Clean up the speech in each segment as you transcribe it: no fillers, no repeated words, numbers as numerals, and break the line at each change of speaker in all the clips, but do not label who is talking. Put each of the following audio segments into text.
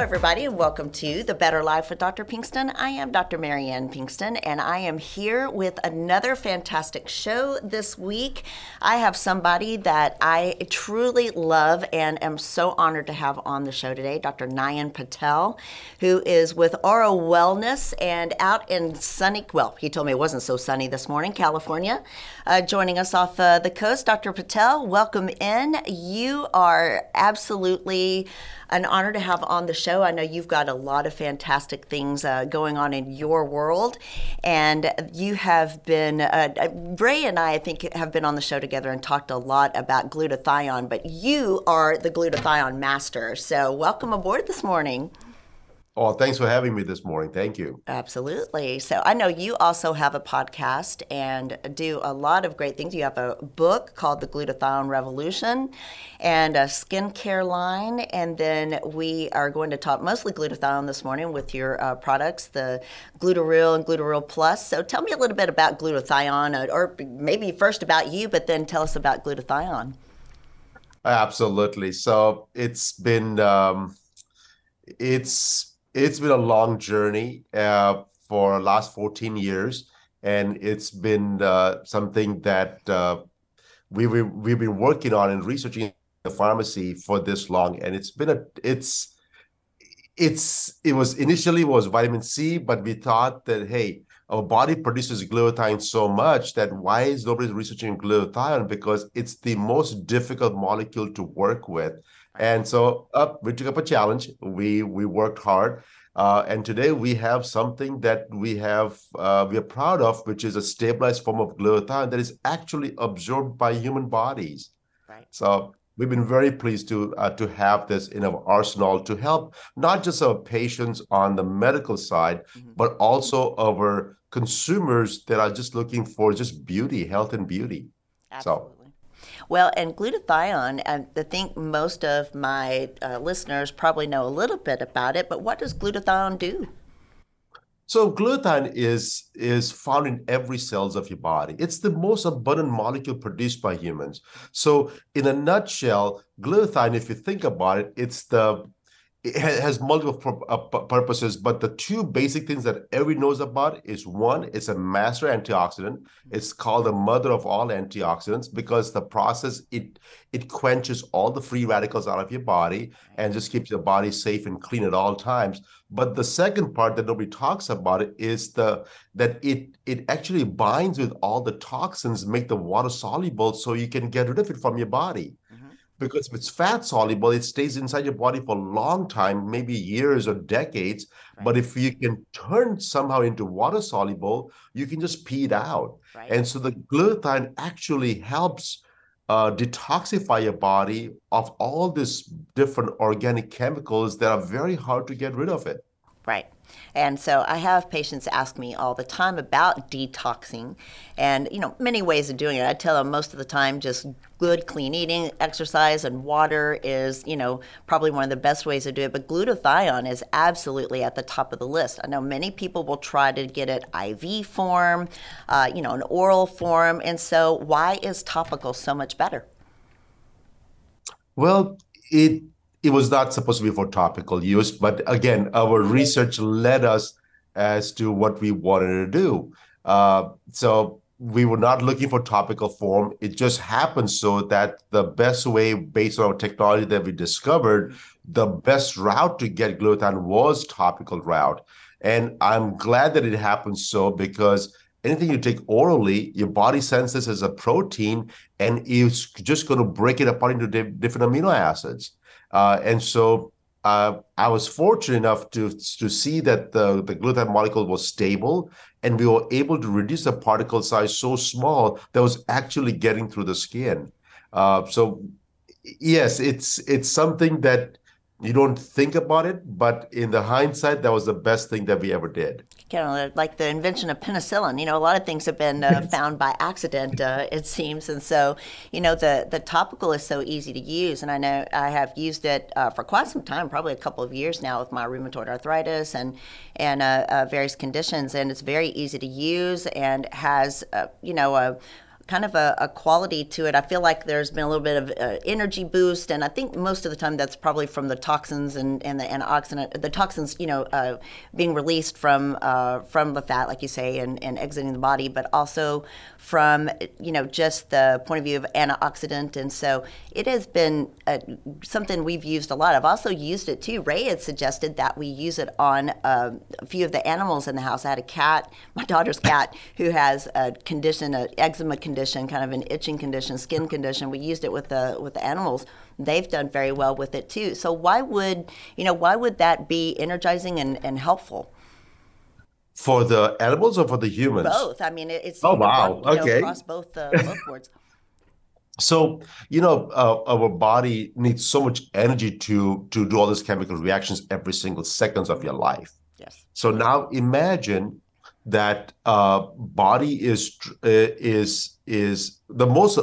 everybody, and welcome to The Better Life with Dr. Pinkston. I am Dr. Mariane Pinkston, and I am here with another fantastic show this week. I have somebody that I truly love and am so honored to have on the show today, Dr. Nayan Patel, who is with Aura Wellness and out in sunny, well, he told me it wasn't so sunny this morning, California, joining us off the coast. Dr. Patel, welcome in. You are absolutely an honor to have on the show. I know you've got a lot of fantastic things going on in your world, and you have been, Ray and I think, have been on the show together and talked a lot about glutathione, but you are the glutathione master. So welcome aboard this morning.
Oh, thanks for having me this morning. Thank you.
Absolutely. So I know you also have a podcast and do a lot of great things. You have a book called The Glutathione Revolution and a skincare line. And then we are going to talk mostly glutathione this morning with your products, the Glutaril and Glutaril Plus. So tell me a little bit about glutathione, or maybe first about you, but then tell us about glutathione.
Absolutely. So it's been a long journey for the last 14 years, and it's been something that we've been working on and researching in the pharmacy for this long. And it was initially vitamin C, but we thought that, hey, our body produces glutathione so much that why is nobody researching glutathione? Because it's the most difficult molecule to work with. And so we took up a challenge. We worked hard. And today we have something that we are proud of, which is a stabilized form of glutathione that is actually absorbed by human bodies.
Right.
So we've been very pleased to have this in our arsenal to help not just our patients on the medical side, but also our consumers that are just looking for just beauty, health and beauty.
Absolutely. Well, and glutathione, I think most of my listeners probably know a little bit about it, but what does glutathione do?
So glutathione is found in every cells of your body. It's the most abundant molecule produced by humans. So in a nutshell, glutathione, if you think about it, it has multiple purposes, but the two basic things that everyone knows about is, one, it's a master antioxidant. It's called the mother of all antioxidants because the process, it quenches all the free radicals out of your body and just keeps your body safe and clean at all times. But the second part that nobody talks about it is that it actually binds with all the toxins, make the water soluble so you can get rid of it from your body. Because if it's fat soluble, it stays inside your body for a long time, maybe years or decades. Right. But if you can turn somehow into water soluble, you can just pee it out. Right. And so the glutathione actually helps detoxify your body of all these different organic chemicals that are very hard to get rid of it.
Right. And so I have patients ask me all the time about detoxing and, many ways of doing it. I tell them most of the time just good, clean eating, exercise, and water is, probably one of the best ways to do it. But glutathione is absolutely at the top of the list. I know many people will try to get it IV form, an oral form. And so why is topical so much better?
Well, it was not supposed to be for topical use, but again, our research led us as to what we wanted to do. So we were not looking for topical form. It just happened so that the best way, based on our technology that we discovered, the best route to get glutathione was topical route. And I'm glad that it happened so, because anything you take orally, your body senses as a protein, and it's just going to break it apart into different amino acids. And so I was fortunate enough to see that the glutathione molecule was stable, and we were able to reduce the particle size so small that was actually getting through the skin. So yes, it's something that you don't think about it, but in the hindsight, that was the best thing that we ever did.
Kind of like the invention of penicillin. A lot of things have been found by accident, it seems. And so, the topical is so easy to use. And I know I have used it for quite some time, probably a couple of years now with my rheumatoid arthritis and various conditions. And it's very easy to use and has, a kind of a quality to it. I feel like there's been a little bit of energy boost, and I think most of the time that's probably from the toxins and the antioxidant, the toxins, being released from the fat, like you say, and exiting the body, but also from, just the point of view of antioxidant. And so it has been something we've used a lot. I've also used it too. Ray had suggested that we use it on a few of the animals in the house. I had a cat, my daughter's cat, who has a condition, an eczema condition, kind of an itching condition, skin condition. We used it with the animals. They've done very well with it too. So why would that be energizing and helpful?
For the animals or for the humans?
Both. I mean, it's
oh wow, okay,
across both boards.
So, our body needs so much energy to do all these chemical reactions every single seconds of your life.
Yes.
So now imagine that body is the most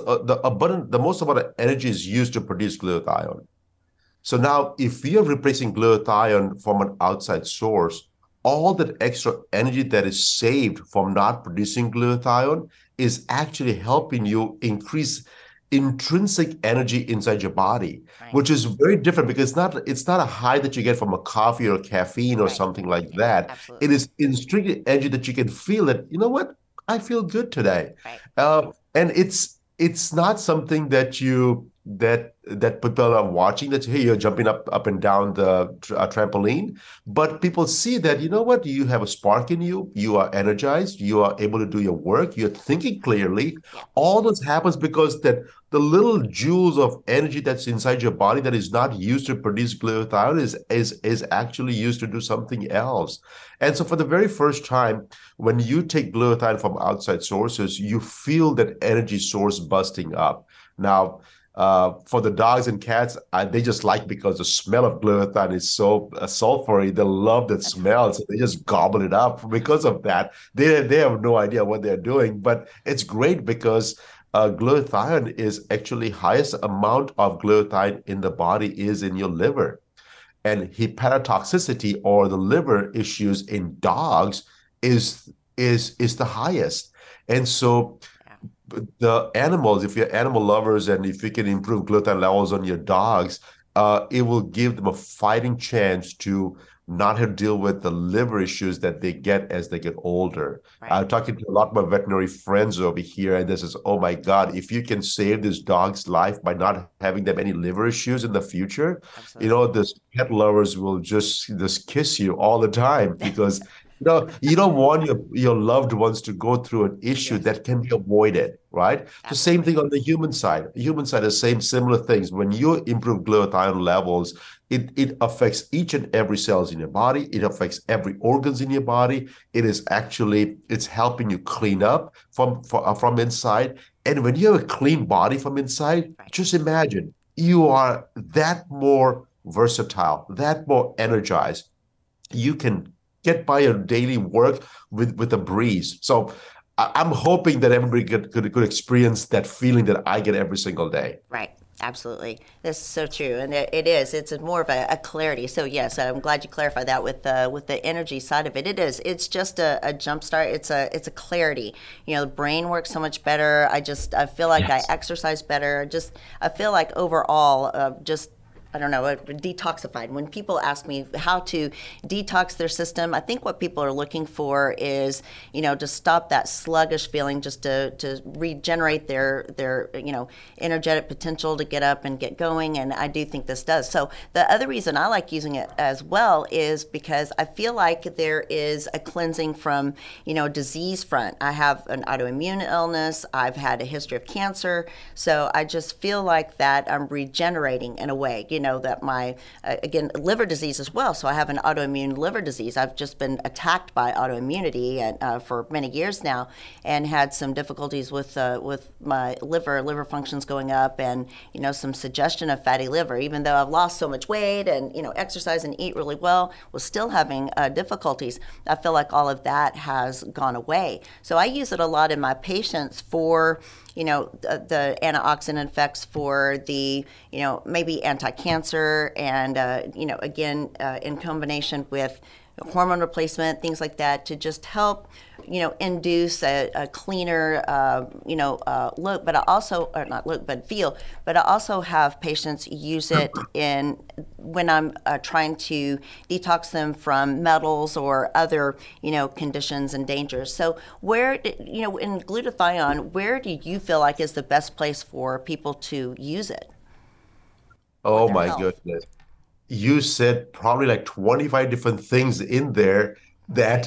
amount of energy is used to produce glutathione. So now if we are replacing glutathione from an outside source, all that extra energy that is saved from not producing glutathione is actually helping you increase intrinsic energy inside your body, right, which is very different because it's not a high that you get from a coffee or caffeine or right, something like that. Absolutely. It is intrinsic energy that you can feel that, what, I feel good today. Right. And it's not something that that people are watching, that, hey, you're jumping up and down the trampoline, but people see that, what, you have a spark in you, you are energized, you are able to do your work, you're thinking clearly. All this happens because that the little joules of energy that's inside your body that is not used to produce glutathione is actually used to do something else. And so for the very first time, when you take glutathione from outside sources, you feel that energy source busting up. Now, for the dogs and cats, they just like, because the smell of glutathione is so sulfury. They love that smell, so they just gobble it up. Because of that, they have no idea what they're doing. But it's great because glutathione is actually, highest amount of glutathione in the body is in your liver. And hepatotoxicity, or the liver issues in dogs, is the highest. And so the animals, if you're animal lovers and if you can improve glutathione levels on your dogs, it will give them a fighting chance to not have to deal with the liver issues that they get as they get older. Right. I'm talking to a lot of my veterinary friends over here, and this is, oh my God, if you can save this dog's life by not having them any liver issues in the future, absolutely, this pet lovers will just kiss you all the time, because you don't want your loved ones to go through an issue, yes, that can be avoided, right? Absolutely. The same thing on the human side. The human side is similar things. When you improve glutathione levels, it affects each and every cells in your body. It affects every organs in your body. It's helping you clean up from inside. And when you have a clean body from inside, right, just imagine you are that more versatile, that more energized. You can get by your daily work with a breeze. So I'm hoping that everybody could experience that feeling that I get every single day.
Right. Absolutely. That's so true. And it's more of a clarity. So yes, I'm glad you clarified that with the energy side of it. It is. It's just a jump start. It's a clarity. The brain works so much better. I feel like, yes, I exercise better. I feel like overall, I don't know, detoxified. When people ask me how to detox their system, I think what people are looking for is, to stop that sluggish feeling, just to regenerate their energetic potential to get up and get going. And I do think this does. So the other reason I like using it as well is because I feel like there is a cleansing from, disease front. I have an autoimmune illness. I've had a history of cancer. So I just feel like that I'm regenerating in a way, that my, again, liver disease as well. So I have an autoimmune liver disease. I've just been attacked by autoimmunity for many years now, and had some difficulties with my liver functions going up, and, some suggestion of fatty liver. Even though I've lost so much weight and, exercise and eat really well, was still having difficulties. I feel like all of that has gone away. So I use it a lot in my patients for, the antioxidant effects, for the, maybe anti-cancer, and, again, in combination with hormone replacement, things like that, to just help, induce a cleaner, look, but I also, or not look, but feel. But I also have patients use it when I'm trying to detox them from metals or other, conditions and dangers. So where, in glutathione, where do you feel like is the best place for people to use it?
Oh my
Health?
goodness. You said probably like 25 different things in there that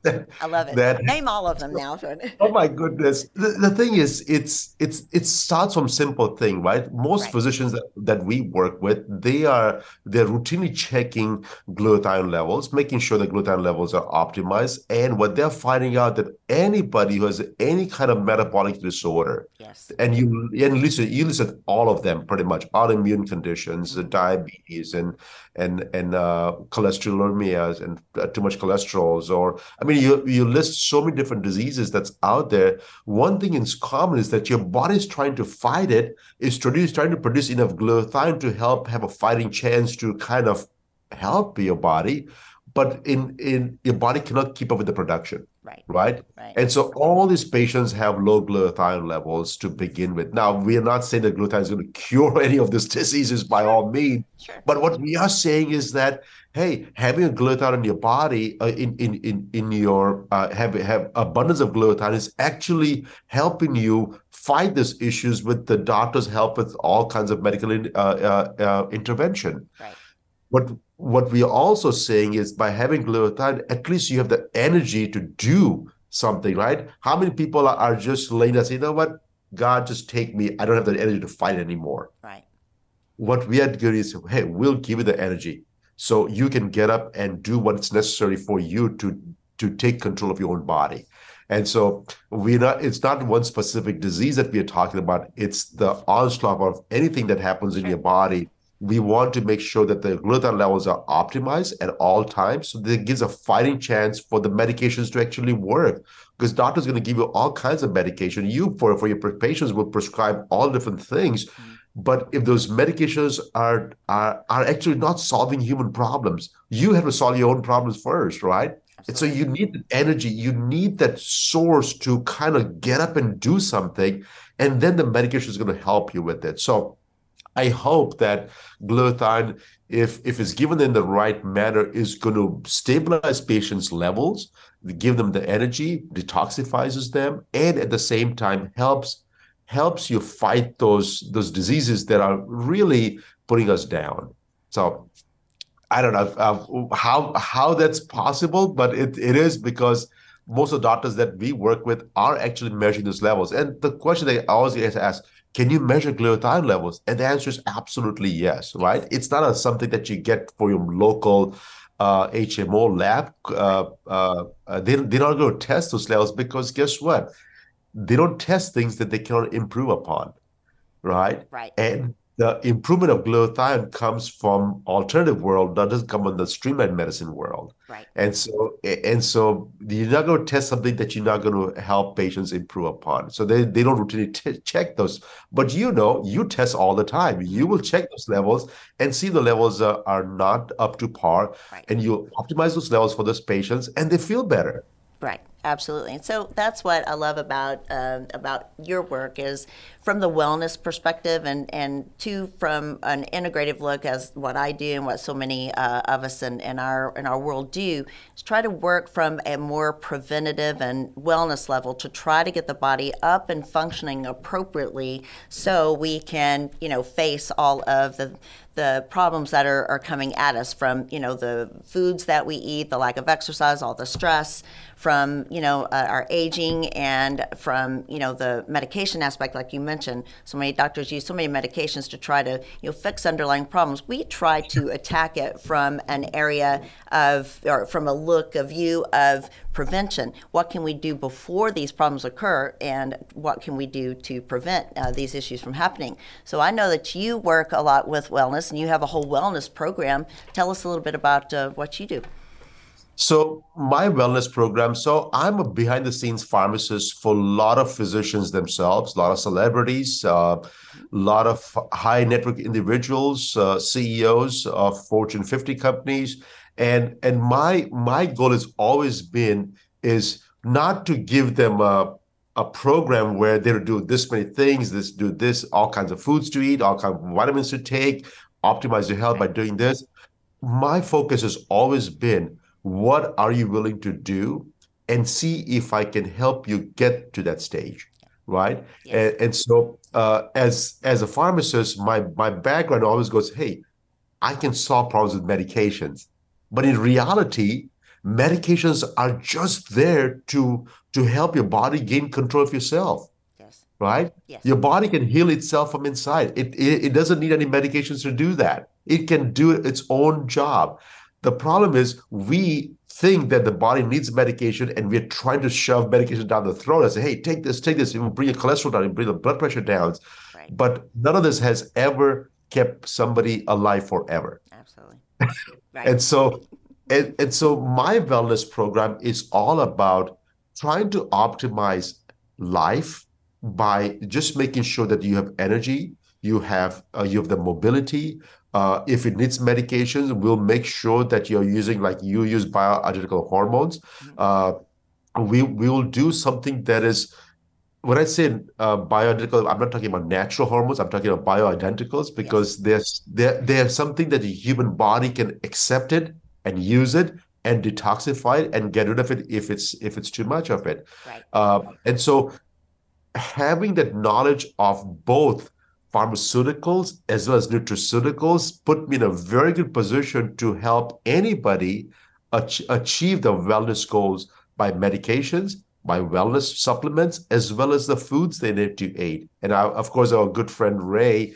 I love it.
that
Name all of them now.
oh my goodness. The thing is, it starts from simple thing, right? Most
Right.
physicians that we work with, they're routinely checking glutathione levels, making sure the glutathione levels are optimized. And what they're finding out that anybody who has any kind of metabolic disorder,
Yes.
and you listed all of them pretty much, autoimmune conditions, diabetes and cholesterolemias and too much cholesterols, or I mean, you list so many different diseases that's out there. One thing in common is that your body's trying to fight it, is trying to produce enough glutathione to help have a fighting chance to kind of help your body, but in your body cannot keep up with the production.
Right.
Right.
Right.
And so all these patients have low glutathione levels to begin with. Now, we are not saying that glutathione is going to cure any of these diseases by all means.
Sure.
But what we are saying is that, hey, having a glutathione in your body, in your have abundance of glutathione is actually helping you fight these issues with the doctor's help with all kinds of medical intervention.
Right.
What we are also saying is by having glutathione, at least you have the energy to do something, right? How many people are just laying there saying, you know what, God, just take me. I don't have the energy to fight anymore.
Right.
What we are doing is, hey, we'll give you the energy so you can get up and do what's necessary for you to take control of your own body. And so it's not one specific disease that we are talking about. It's the onslaught of anything that happens in your body. We want to make sure that the glutathione levels are optimized at all times, so that it gives a fighting chance for the medications to actually work. Because doctors are going to give you all kinds of medication. For your patients, will prescribe all different things. But if those medications are actually not solving human problems, you have to solve your own problems first, right? Absolutely. And so you need the energy, you need that source to kind of get up and do something, and then the medication is going to help you with it. So I hope that glutathione, if it's given in the right manner, is going to stabilize patients' levels, give them the energy, detoxifies them, and at the same time helps you fight those diseases that are really putting us down. So I don't know how that's possible, but it is, because most of the doctors that we work with are actually measuring those levels. And the question they always get asked, can you measure glutathione levels? And the answer is absolutely yes, right? It's not something that you get for your local HMO lab. They're not going to test those levels, because guess what? They don't test things that they cannot improve upon, right?
Right.
And the improvement of glutathione comes from alternative world, that doesn't come from the streamlined medicine world.
Right.
And so you're not going to test something that you're not going to help patients improve upon. So they don't routinely check those. But you test all the time. You will check those levels and see the levels are not up to par.
Right.
And you optimize those levels for those patients, and they feel better.
Right, absolutely. And so that's what I love about your work, is from the wellness perspective, and from an integrative look, as what I do and what so many of us in our world do, is try to work from a more preventative and wellness level to try to get the body up and functioning appropriately, so we can face all of the problems that are coming at us from the foods that we eat, the lack of exercise, all the stress, from our aging, and from the medication aspect, like you mentioned. So many doctors use so many medications to try to fix underlying problems. We try to attack it from an area or from a view of prevention. What can we do before these problems occur, and what can we do to prevent these issues from happening? So I know that you work a lot with wellness, and you have a whole wellness program. Tell us a little bit about what you do.
So my wellness program, so I'm a behind the scenes pharmacist for a lot of physicians themselves, a lot of celebrities, a lot of high network individuals, CEOs of Fortune 50 companies. And my goal has always been is not to give them a program where they do this many things, do this, all kinds of foods to eat, all kinds of vitamins to take, optimize your health by doing this. My focus has always been, what are you willing to do, and see if I can help you get to that stage, right?
Yes.
And so as a pharmacist, my background always goes, hey, I can solve problems with medications. But in reality, medications are just there to help your body gain control of yourself,
Yes.
right?
Yes.
Your body can heal itself from inside. It doesn't need any medications to do that. It can do its own job. The problem is we think that the body needs medication, and we're trying to shove medication down the throat and say, hey, take this, it will bring your cholesterol down, it will bring the blood pressure down.
Right.
But none of this has ever kept somebody alive forever.
Absolutely. Right.
And so my wellness program is all about trying to optimize life by just making sure that you have energy, you have the mobility. If it needs medications, we'll make sure that you're using, like you use bioidentical hormones. We will do something that is, when I say bioidentical, I'm not talking about natural hormones. I'm talking about bioidenticals, because they're something that the human body can accept it and use it and detoxify it and get rid of it if it's too much of it.
Right.
And so having that knowledge of both pharmaceuticals as well as nutraceuticals put me in a very good position to help anybody achieve the wellness goals by medications, by wellness supplements, as well as the foods they need to eat. And of course, our good friend Ray,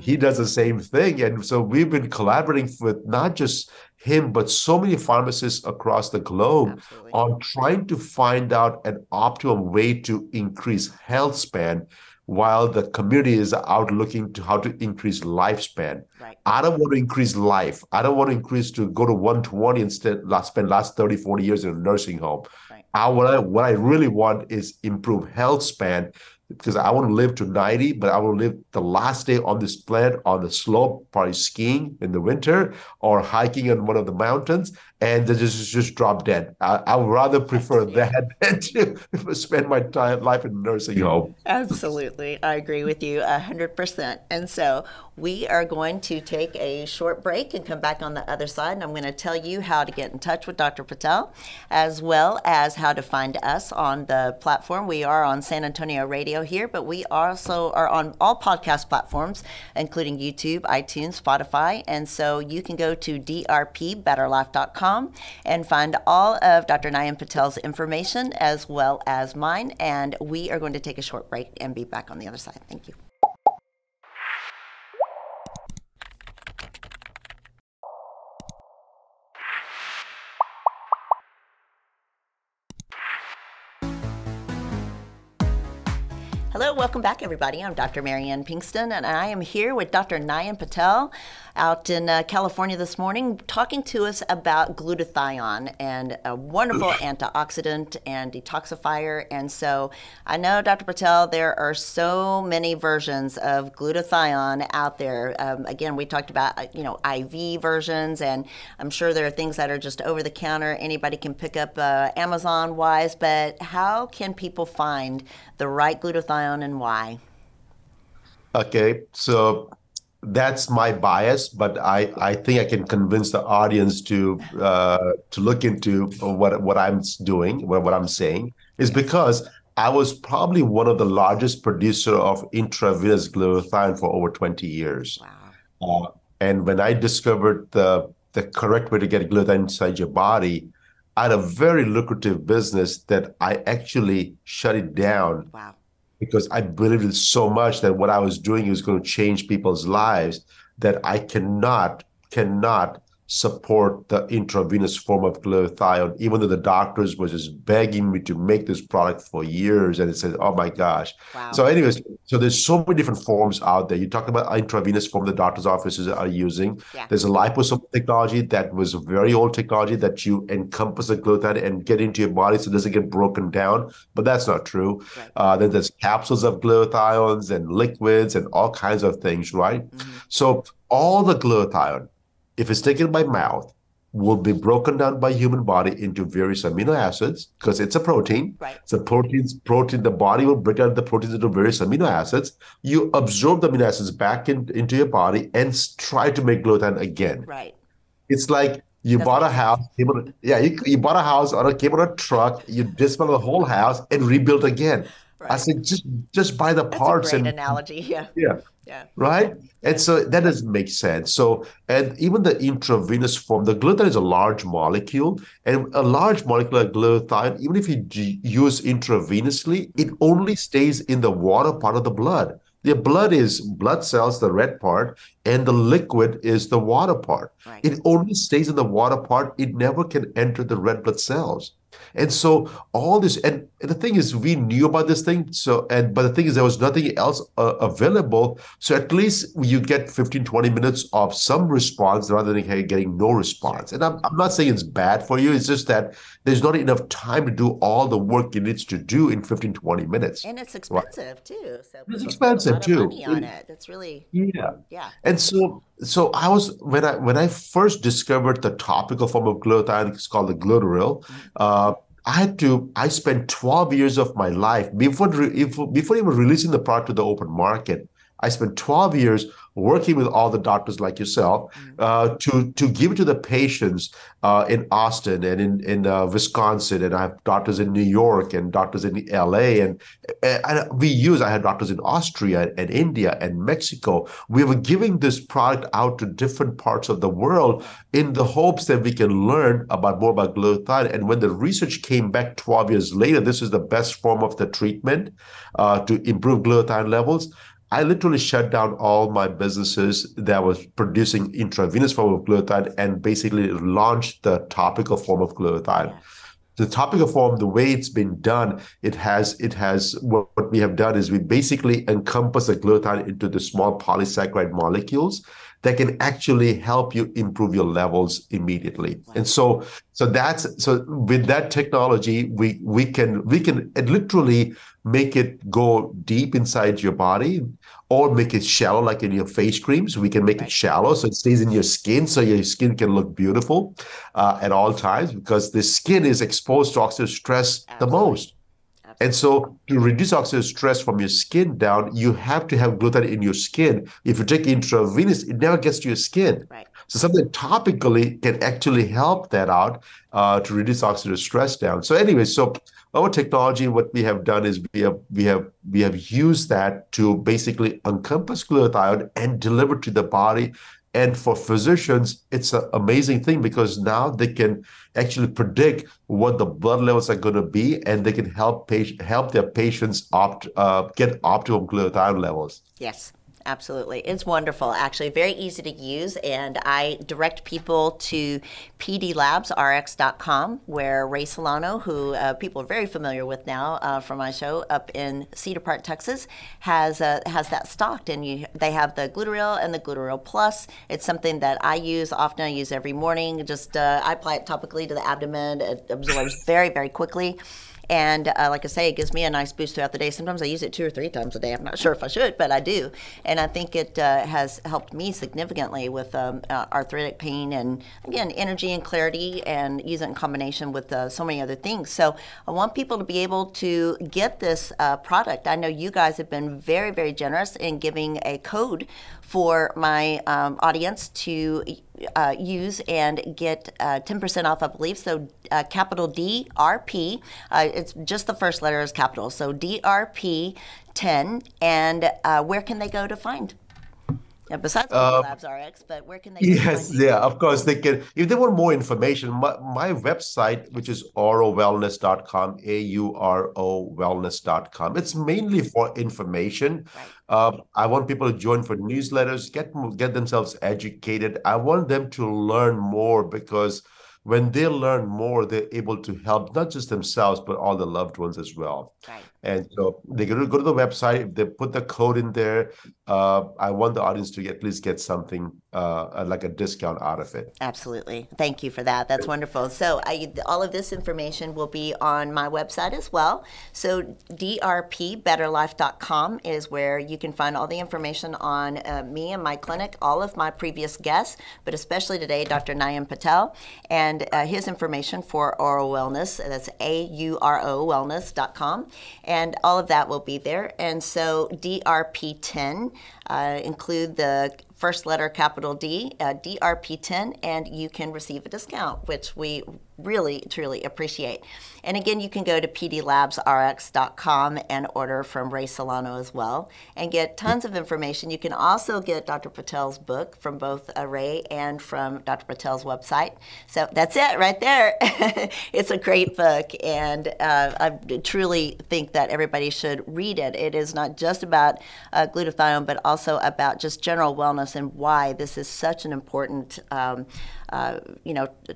he does the same thing. And so we've been collaborating with not just him, but so many pharmacists across the globe on trying to find out an optimum way to increase health span, while the community is out looking to how to increase lifespan.
Right.
I don't want to increase life. I don't want to increase to go to 120 instead, spend last 30, 40 years in a nursing home.
Right.
What I really want is improve health span, because I want to live to 90, but I want to live the last day on this planet on the slope, probably skiing in the winter or hiking on one of the mountains, and just drop dead. I would rather prefer that than to spend my life in a nursing home.
Absolutely. I agree with you 100%. And so we are going to take a short break and come back on the other side. And I'm going to tell you how to get in touch with Dr. Patel, as well as how to find us on the platform. We are on San Antonio Radio here, but we also are on all podcast platforms, including YouTube, iTunes, Spotify. And so you can go to drpbetterlife.com and find all of Dr. Nayan Patel's information as well as mine. And we are going to take a short break and be back on the other side. Thank you. Hello, welcome back, everybody. I'm Dr. Mariane Pinkston, and I am here with Dr. Nayan Patel out in California this morning, talking to us about glutathione, and a wonderful antioxidant and detoxifier. And so I know, Dr. Patel, there are so many versions of glutathione out there. Again, we talked about, IV versions, and I'm sure there are things that are just over the counter. Anybody can pick up Amazon-wise, but how can people find the right glutathione and why?
Okay, so that's my bias, but I think I can convince the audience to look into what I'm doing, what I'm saying, is because I was probably one of the largest producer of intravenous glutathione for over 20 years.
Wow.
And when I discovered the correct way to get glutathione inside your body, I had a very lucrative business that I actually shut it down.
Wow.
Because I believed in so much that what I was doing was going to change people's lives, that I cannot support the intravenous form of glutathione, even though the doctors were just begging me to make this product for years. And it said, oh my gosh.
Wow.
So anyways, so there's so many different forms out there. You talk about intravenous form the doctor's offices are using.
Yeah.
There's a liposome technology that was a very old technology that you encompass the glutathione and get into your body so it doesn't get broken down. But that's not true.
Right.
Then there's capsules of glutathiones and liquids and all kinds of things, right?
Mm-hmm.
So all the glutathione, if it's taken by mouth, will be broken down by human body into various amino acids because it's a protein.
Right.
So protein, the body will break down the proteins into various amino acids. You absorb the amino acids back into your body and try to make glutathione again.
Right.
It's like you bought a house, you bought a house came on a truck, you dismantled the whole house and rebuilt again.
Right.
I said, just buy the parts.
That's a great analogy.
Yeah. Right? And so that doesn't make sense. So, and even the intravenous form, the glutathione is a large molecule, and a large molecule like glutathione, even if you use intravenously, it only stays in the water part of the blood. The blood is blood cells, the red part, and the liquid is the water part.
Right.
It only stays in the water part. It never can enter the red blood cells. And so all this, and the thing is, we knew about this thing. But the thing is, there was nothing else available. So at least you get 15, 20 minutes of some response rather than getting no response. And I'm not saying it's bad for you. It's just that there's not enough time to do all the work it needs to do in 15, 20 minutes.
And it's expensive too. So
it's expensive too.
Money on it. That's really
yeah. And so I was when I first discovered the topical form of glutathione, it's called the glutaril. I spent 12 years of my life before even releasing the product to the open market. I spent 12 years working with all the doctors like yourself to give it to the patients in Austin and in Wisconsin, and I have doctors in New York and doctors in LA, and I had doctors in Austria and India and Mexico. We were giving this product out to different parts of the world in the hopes that we can learn more about glutathione. And when the research came back 12 years later, this is the best form of the treatment to improve glutathione levels. I literally shut down all my businesses that was producing intravenous form of glutathione and basically launched the topical form of glutathione. Yeah. The topical form, the way it's been done, what we have done is we basically encompass the glutathione into the small polysaccharide molecules that can actually help you improve your levels immediately. Wow. And so with that technology, we can literally make it go deep inside your body or make it shallow, like in your face creams. We can make it shallow so it stays in your skin, so your skin can look beautiful at all times, because the skin is exposed to oxidative stress the most. And so to reduce oxidative stress from your skin down, you have to have glutathione in your skin. If you take intravenous, it never gets to your skin. Right. So something topically can actually help that out to reduce oxidative stress down. So anyway, so our technology, what we have done is we have used that to basically encompass glutathione and deliver to the body. And for physicians, it's an amazing thing because now they can actually predict what the blood levels are going to be, and they can help their patients get optimum glutathione levels.
Yes. Absolutely. It's wonderful, actually. Very easy to use. And I direct people to pdlabsrx.com, where Ray Solano, who people are very familiar with now from my show up in Cedar Park, Texas, has that stocked. And they have the Glutaril and the Glutaril Plus. It's something that I use often. I use every morning. Just I apply it topically to the abdomen. It absorbs very, very quickly. And like I say, it gives me a nice boost throughout the day. Sometimes I use it 2 or 3 times a day. I'm not sure if I should, but I do. And I think it has helped me significantly with arthritic pain and, again, energy and clarity, and use it in combination with so many other things. So I want people to be able to get this product. I know you guys have been very, very generous in giving a code for my audience to use and get 10% off, I believe. So capital DRP, it's just the first letter is capital. So DRP 10, and where can they go to find? Besides Labs RX, but where can they go?
Yes, yeah, of course they can. If they want more information, my website, which is aurowellness.com, AURO wellness.com. It's mainly for information. Right. I want people to join for newsletters, get themselves educated. I want them to learn more, because when they learn more, they're able to help not just themselves, but all the loved ones as well. Right. And so they go to the website. If they put the code in there, I want the audience to at least get something like a discount out of it.
Absolutely. Thank you for that. That's wonderful. So all of this information will be on my website as well. So drpbetterlife.com is where you can find all the information on me and my clinic, all of my previous guests, but especially today, Dr. Nayan Patel, and his information for oral wellness. That's AURO wellness.com. And all of that will be there. And so DRP10, include the first letter capital D, DRP10, and you can receive a discount, which we really, truly appreciate. And again, you can go to pdlabsrx.com and order from Ray Solano as well and get tons of information. You can also get Dr. Patel's book from both Ray and from Dr. Patel's website. So that's it right there. It's a great book, and I truly think that everybody should read it. It is not just about glutathione, but also about just general wellness and why this is such an important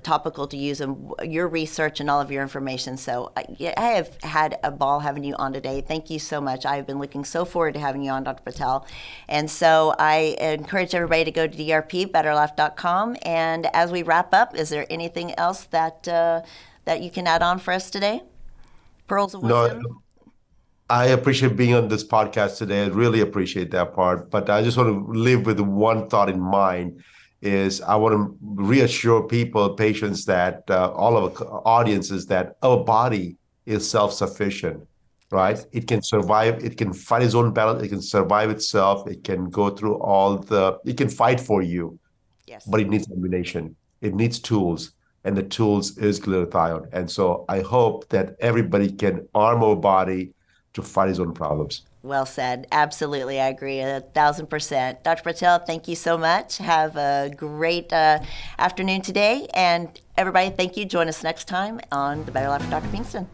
topical to use in your research and all of your information. So I have had a ball having you on today. Thank you so much. I've been looking so forward to having you on, Dr. Patel. And so I encourage everybody to go to drpbetterlife.com. And as we wrap up, is there anything else that you can add on for us today? Pearls of wisdom?
No, I appreciate being on this podcast today. I really appreciate that part. But I just want to live with one thought in mind is I want to reassure people, patients, that all of our audiences, that our body is self-sufficient, right? It can survive. It can find its own balance. It can survive itself. It can go through it can fight for you.
Yes.
But it needs ammunition. It needs tools. And the tools is glutathione. And so I hope that everybody can arm our body to fight his own problems.
Well said. Absolutely. I agree 1,000%. Dr. Patel, thank you so much. Have a great afternoon today. And everybody, thank you. Join us next time on The Better Life with Dr. Pinkston.